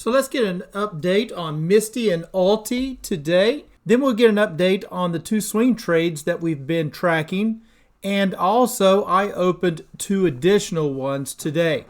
So let's get an update on MSTY and ALTI today. Then we'll get an update on the two swing trades that we've been tracking. And also I opened two additional ones today.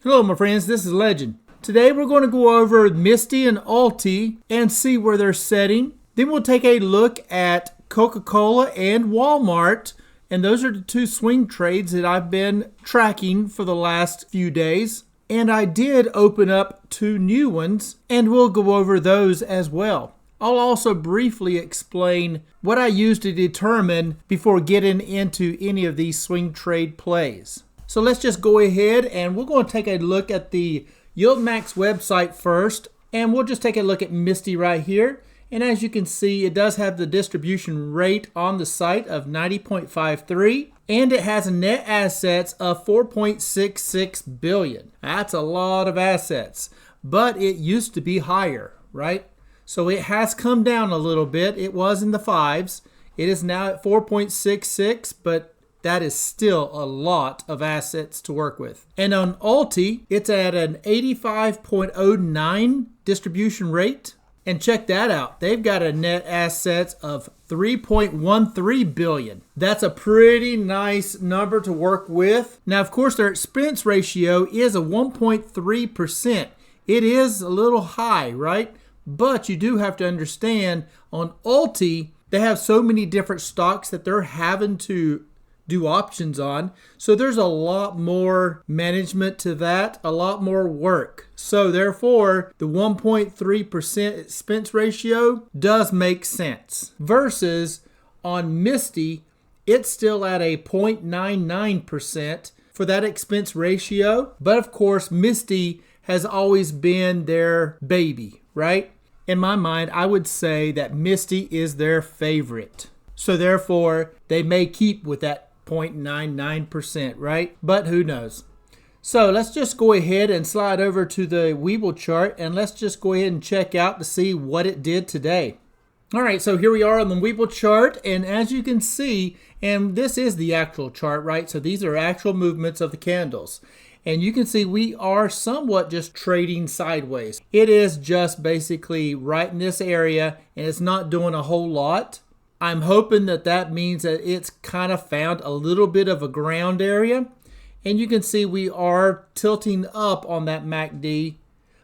Hello my friends, this is Legend. Today we're going to go over MSTY and ALTI and see where they're setting. Then we'll take a look at Coca-Cola and Walmart. And those are the two swing trades that I've been tracking for the last few days. And I did open up two new ones, and we'll go over those as well. I'll also briefly explain what I use to determine before getting into any of these swing trade plays. So let's just go ahead and we're going to take a look at the YieldMax website first. And we'll just take a look at MSTY right here. And as you can see, it does have the distribution rate on the site of 90.53, and it has net assets of 4.66 billion. That's a lot of assets, but it used to be higher, right? So it has come down a little bit. It was in the fives. It is now at 4.66, but that is still a lot of assets to work with. And on ALTI, it's at an 85.09 distribution rate. And check that out. They've got a net assets of 3.13 billion. That's a pretty nice number to work with. Now, of course, their expense ratio is a 1.3%. It is a little high, right? But you do have to understand on ALTI, they have so many different stocks that they're having to do options on. So there's a lot more management to that, a lot more work. So therefore, the 1.3% expense ratio does make sense. Versus on MSTY, it's still at a 0.99% for that expense ratio. But of course, MSTY has always been their baby, right? In my mind, I would say that MSTY is their favorite. So therefore, they may keep with that 0.99%, right? But who knows? So let's just go ahead and slide over to the Webull chart and let's just go ahead and check out to see what it did today. All right, so here we are on the Webull chart, and as you can see, and this is the actual chart, right? So these are actual movements of the candles. And you can see we are somewhat just trading sideways. It is just basically right in this area and it's not doing a whole lot. I'm hoping that that means that it's kind of found a little bit of a ground area. And you can see we are tilting up on that MACD.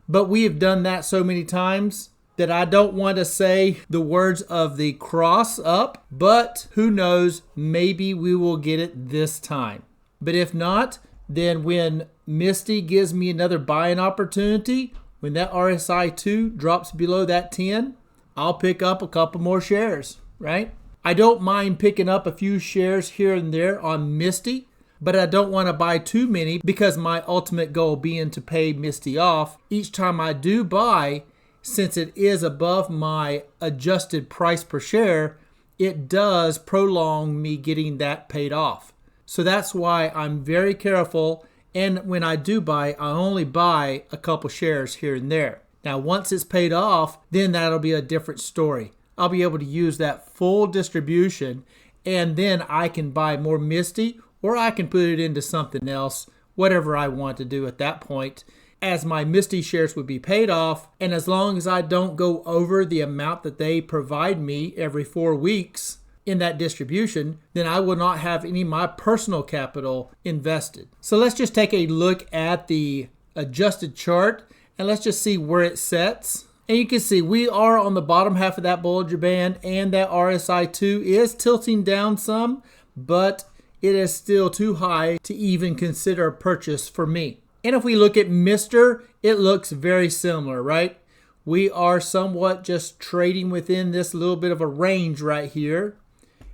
But we have done that so many times that I don't want to say the words of the cross up. But who knows, maybe we will get it this time. But if not, then when MSTY gives me another buying opportunity, when that RSI2 drops below that 10, I'll pick up a couple more shares. Right? I don't mind picking up a few shares here and there on MSTY, but I don't want to buy too many because my ultimate goal being to pay MSTY off. Each time I do buy, since it is above my adjusted price per share, it does prolong me getting that paid off. So that's why I'm very careful, and when I do buy, I only buy a couple shares here and there. Now once it's paid off, then that'll be a different story. I'll be able to use that full distribution and then I can buy more MSTY or I can put it into something else, whatever I want to do at that point, as my MSTY shares would be paid off. And as long as I don't go over the amount that they provide me every 4 weeks in that distribution, then I will not have any of my personal capital invested. So let's just take a look at the adjusted chart and let's just see where it sets. And you can see we are on the bottom half of that Bollinger Band, and that RSI2 is tilting down some, but it is still too high to even consider a purchase for me. And if we look at MSTR, it looks very similar, right? We are somewhat just trading within this little bit of a range right here.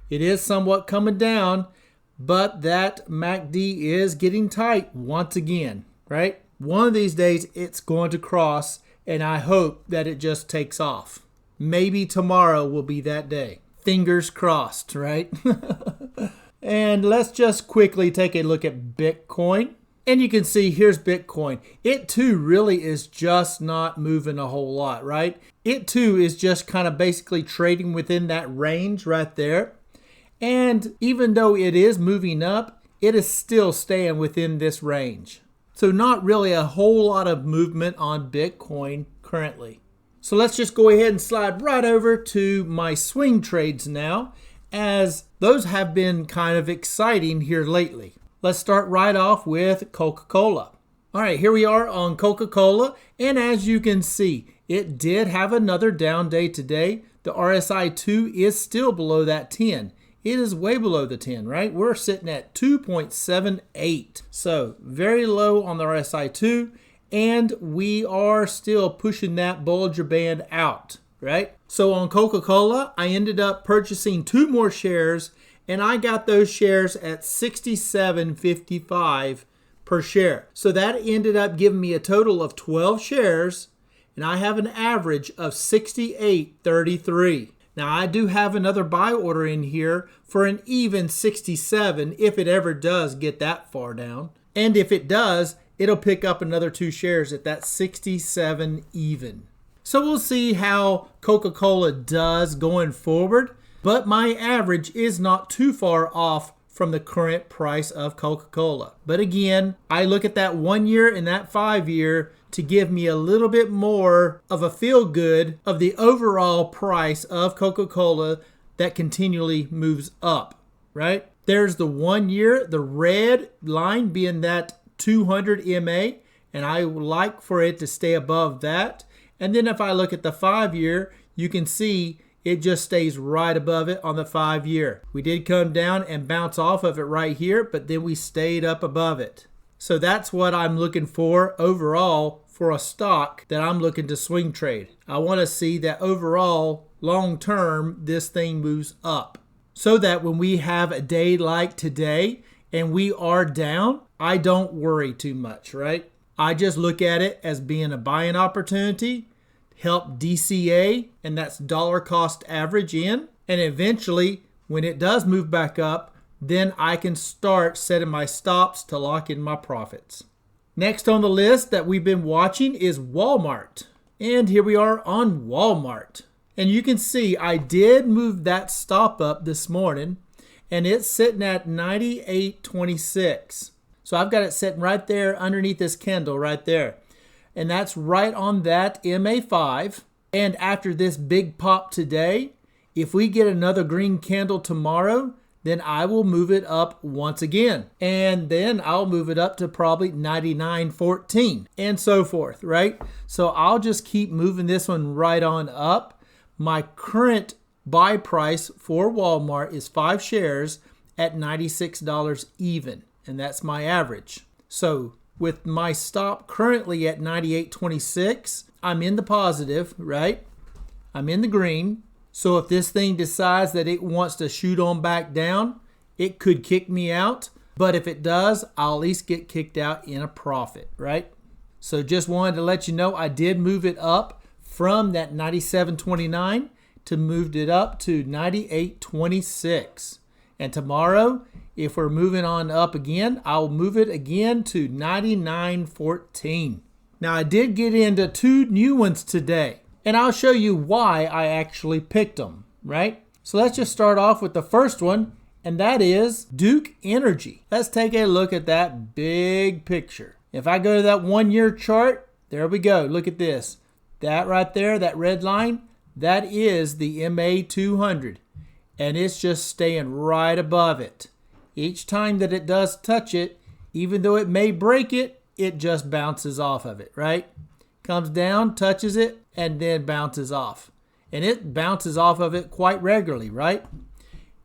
It is somewhat coming down, but that MACD is getting tight once again, right? One of these days it's going to cross, and I hope that it just takes off. Maybe tomorrow will be that day. Fingers crossed, right? And let's just quickly take a look at Bitcoin. And you can see here's Bitcoin. It too really is just not moving a whole lot, right? It too is just kind of basically trading within that range right there. And even though it is moving up, it is still staying within this range. So not really a whole lot of movement on Bitcoin currently. So let's just go ahead and slide right over to my swing trades now, as those have been kind of exciting here lately. Let's start right off with Coca-Cola. All right, here we are on Coca-Cola, and as you can see, it did have another down day today. The RSI 2 is still below that 10. It is way below the 10, right? We're sitting at 2.78. So very low on the RSI 2, and we are still pushing that Bollinger Band out, right? So on Coca-Cola, I ended up purchasing 2 more shares, and I got those shares at $67.55 per share. So that ended up giving me a total of 12 shares, and I have an average of $68.33. Now I do have another buy order in here for an even 67 if it ever does get that far down. And if it does, it'll pick up another 2 shares at that 67 even. So we'll see how Coca-Cola does going forward, but my average is not too far off from the current price of Coca-Cola. But again, I look at that 1 year and that 5 year to give me a little bit more of a feel good of the overall price of Coca-Cola that continually moves up, right? There's the 1 year, the red line being that 200 MA, and I would like for it to stay above that. And then if I look at the 5 year, you can see it just stays right above it on the 5 year. We did come down and bounce off of it right here, but then we stayed up above it. So that's what I'm looking for overall for a stock that I'm looking to swing trade. I want to see that overall, long term, this thing moves up. So that when we have a day like today and we are down, I don't worry too much, right? I just look at it as being a buying opportunity, help DCA, and that's dollar cost average in. And eventually, when it does move back up, then I can start setting my stops to lock in my profits. Next on the list that we've been watching is Walmart. And here we are on Walmart. And you can see I did move that stop up this morning, and it's sitting at 98.26. So I've got it sitting right there underneath this candle right there. And that's right on that MA5. And after this big pop today, if we get another green candle tomorrow, then I will move it up once again. And then I'll move it up to probably 99.14 and so forth, right? So I'll just keep moving this one right on up. My current buy price for Walmart is 5 shares at $96 even, and that's my average. So with my stop currently at 98.26, I'm in the positive, right? I'm in the green. So if this thing decides that it wants to shoot on back down, it could kick me out. But if it does, I'll at least get kicked out in a profit, right? So just wanted to let you know I did move it up from that 97.29 to moved it up to 98.26. And tomorrow, if we're moving on up again, I'll move it again to 99.14. Now I did get into 2 new ones today, and I'll show you why I actually picked them, right? So let's just start off with the first one, and that is Duke Energy. Let's take a look at that big picture. If I go to that 1 year chart, there we go. Look at this. That right there, that red line, that is the MA200, and it's just staying right above it. Each time that it does touch it, even though it may break it, it just bounces off of it, right? Comes down, touches it, and then bounces off. And it bounces off of it quite regularly, right?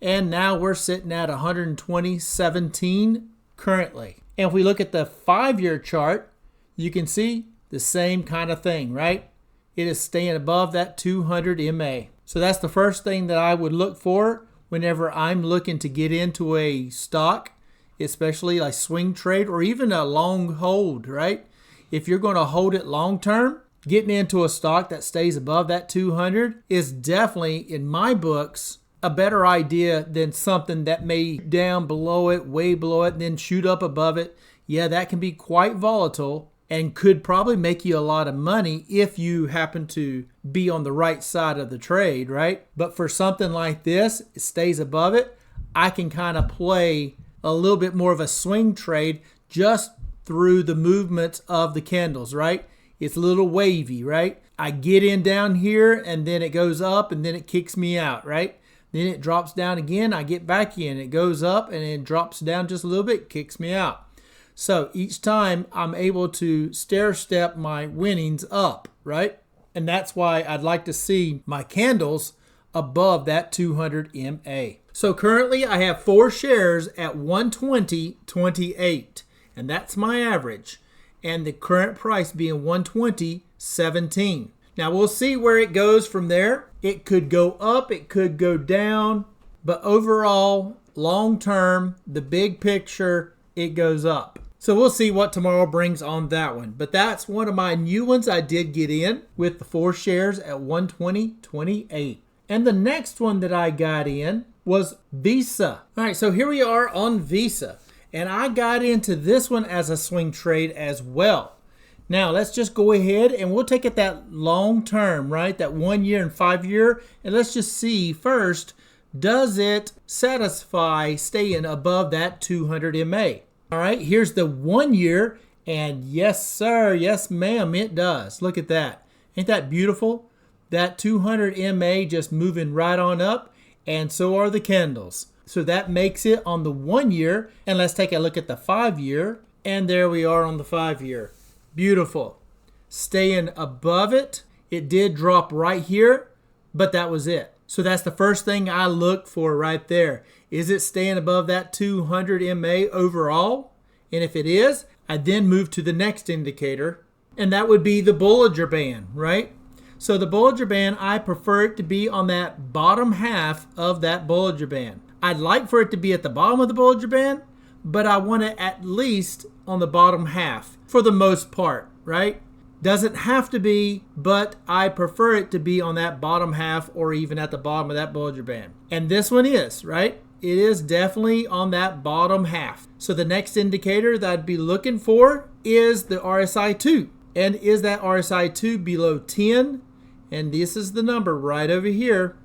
And now we're sitting at 120.17 currently. And if we look at the 5 year chart, you can see the same kind of thing, right? It is staying above that 200 MA. So that's the first thing that I would look for whenever I'm looking to get into a stock, especially like swing trade or even a long hold, right? If you're going to hold it long term, getting into a stock that stays above that 200 is definitely, in my books, a better idea than something that may down below it, way below it, and then shoot up above it. Yeah, that can be quite volatile and could probably make you a lot of money if you happen to be on the right side of the trade, right? But for something like this, it stays above it. I can kind of play a little bit more of a swing trade just through the movements of the candles, right? It's a little wavy, right? I get in down here and then it goes up and then it kicks me out, right? Then it drops down again, I get back in. It goes up and it drops down just a little bit, kicks me out. So each time I'm able to stair step my winnings up, right? And that's why I'd like to see my candles above that 200 MA. So currently I have 4 shares at 120.28, and that's my average. And the current price being 120.17. Now we'll see where it goes from there. It could go up, it could go down, but overall, long term, the big picture, it goes up. So we'll see what tomorrow brings on that one. But that's one of my new ones I did get in with the 4 shares at 120.28. And the next one that I got in was Visa. All right, so here we are on Visa. And I got into this one as a swing trade as well. Now let's just go ahead and we'll take it that long term, right? That 1 year and 5 year. And let's just see first, does it satisfy staying above that 200 MA? All right, here's the 1 year, and yes, sir, yes, ma'am, it does. Look at that. Ain't that beautiful? That 200 MA just moving right on up, and so are the candles. So that makes it on the 1 year, and let's take a look at the 5 year, and there we are on the 5 year. Beautiful. Staying above it. It did drop right here, but that was it. So that's the first thing I look for right there. Is it staying above that 200 MA overall? And if it is, I then move to the next indicator, and that would be the Bollinger Band, right? So the Bollinger Band, I prefer it to be on that bottom half of that Bollinger Band. I'd like for it to be at the bottom of the Bollinger Band, but I want it at least on the bottom half for the most part, right? Doesn't have to be, but I prefer it to be on that bottom half or even at the bottom of that Bollinger Band. And this one is, right? It is definitely on that bottom half. So the next indicator that I'd be looking for is the RSI-2. And is that RSI-2 below 10? And this is the number right over here.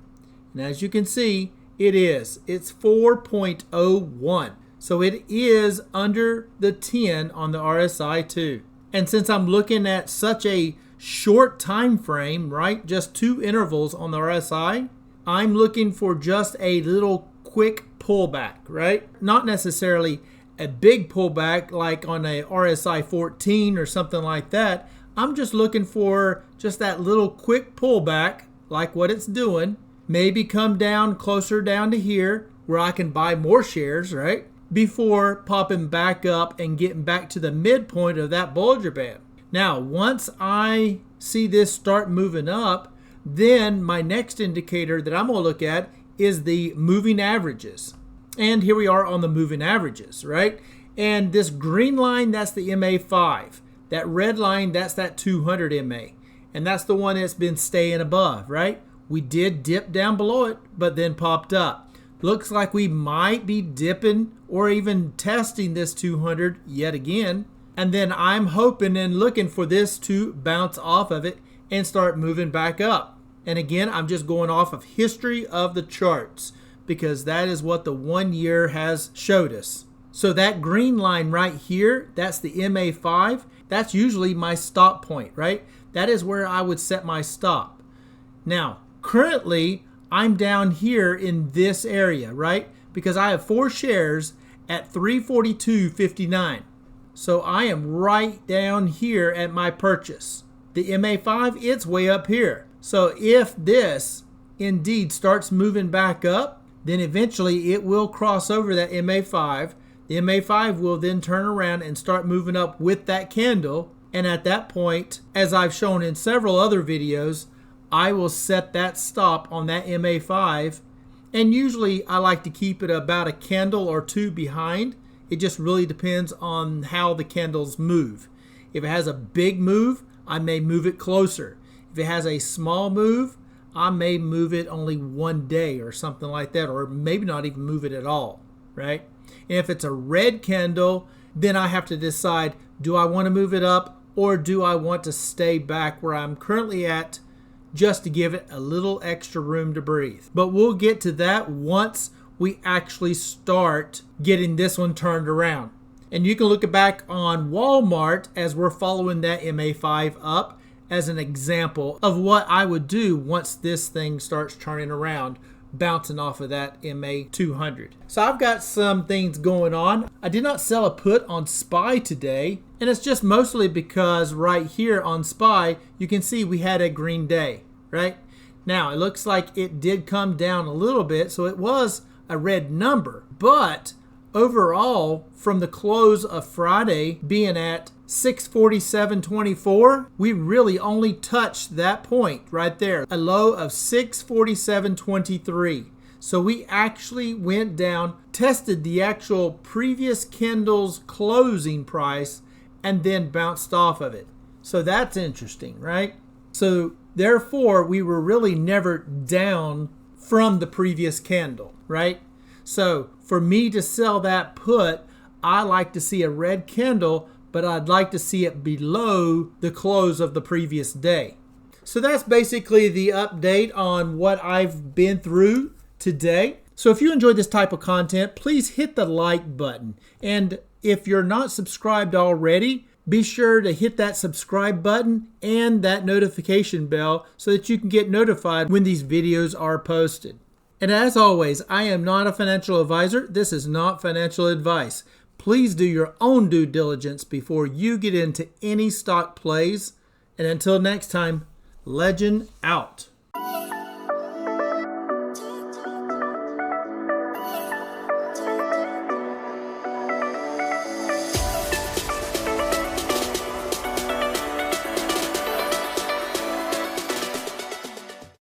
And as you can see, it is. It's 4.01. So it is under the 10 on the RSI-2. And since I'm looking at such a short time frame, right, just 2 intervals on the RSI, I'm looking for just a little quick pullback, right? Not necessarily a big pullback like on a RSI 14 or something like that. I'm just looking for just that little quick pullback like what it's doing. Maybe come down closer down to here where I can buy more shares, right? Before popping back up and getting back to the midpoint of that Bollinger Band. Now, once I see this start moving up, then my next indicator that I'm going to look at is the moving averages. And here we are on the moving averages, right? And this green line, that's the MA5. That red line, that's that 200 MA. And that's the one that's been staying above, right? We did dip down below it, but then popped up. Looks like we might be dipping or even testing this 200 yet again. And then I'm hoping and looking for this to bounce off of it and start moving back up. And again, I'm just going off of history of the charts because that is what the 1 year has showed us. So that green line right here, that's the MA5. That's usually my stop point, right? That is where I would set my stop. Now, currently, I'm down here in this area, right? Because I have 4 shares at 342.59. So I am right down here at my purchase. The MA5, it's way up here. So if this indeed starts moving back up, then eventually it will cross over that MA5. The MA5 will then turn around and start moving up with that candle. And at that point, as I've shown in several other videos, I will set that stop on that MA5. And usually I like to keep it about a candle or 2 behind. It just really depends on how the candles move. If it has a big move, I may move it closer. If it has a small move, I may move it only 1 day or something like that, or maybe not even move it at all, right? And if it's a red candle, then I have to decide, do I want to move it up or do I want to stay back where I'm currently at just to give it a little extra room to breathe? But we'll get to that once we actually start getting this one turned around. And you can look back on Walmart as we're following that MA5 up as an example of what I would do once this thing starts turning around, bouncing off of that MA200. So I've got some things going on. I did not sell a put on SPY today, and it's just mostly because right here on SPY, you can see we had a green day, right? Now, it looks like it did come down a little bit, so it was a red number, but overall, from the close of Friday being at 647.24, we really only touched that point right there, a low of 647.23. So we actually went down, tested the actual previous candle's closing price, and then bounced off of it. So that's interesting, right? So therefore, we were really never down from the previous candle, right? So for me to sell that put, I like to see a red candle, but I'd like to see it below the close of the previous day. So that's basically the update on what I've been through today. So if you enjoyed this type of content, please hit the like button. And if you're not subscribed already, be sure to hit that subscribe button and that notification bell so that you can get notified when these videos are posted. And as always, I am not a financial advisor. This is not financial advice. Please do your own due diligence before you get into any stock plays. And until next time, legend out.